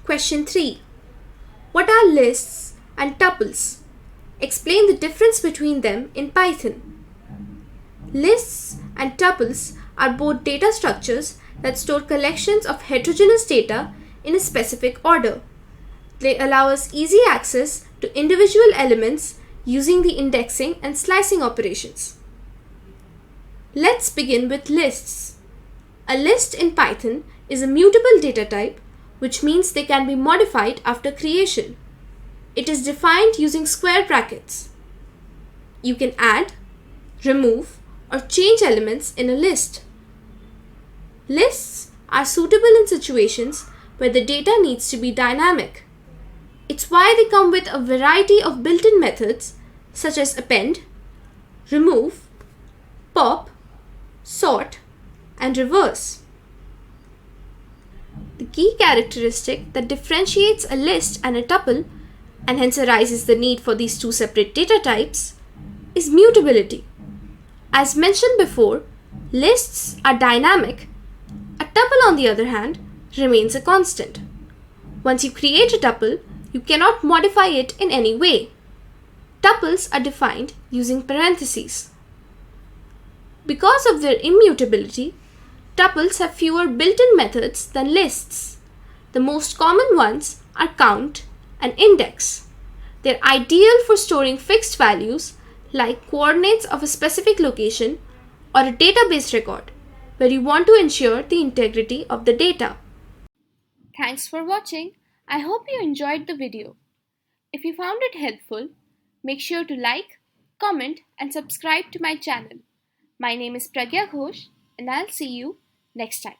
Question 3. What are lists and tuples? Explain the difference between them in Python. Lists and tuples are both data structures that store collections of heterogeneous data in a specific order. They allow us easy access to individual elements using the indexing and slicing operations. Let's begin with lists. A list in Python is a mutable data type, which means they can be modified after creation. It is defined using square brackets. You can add, remove, or change elements in a list. Lists are suitable in situations where the data needs to be dynamic. It's why they come with a variety of built-in methods such as append, remove, pop, sort, and reverse. The key characteristic that differentiates a list and a tuple, and hence arises the need for these two separate data types, is mutability. As mentioned before, lists are dynamic. A tuple, on the other hand, remains a constant. Once you create a tuple, you cannot modify it in any way. Tuples are defined using parentheses. Because of their immutability, tuples have fewer built-in methods than lists. The most common ones are count and index. They're ideal for storing fixed values like coordinates of a specific location or a database record where you want to ensure the integrity of the data. Thanks for watching. I hope you enjoyed the video. If you found it helpful, make sure to like, comment, and subscribe to my channel. My name is Pragya Ghosh, and I'll see you next time.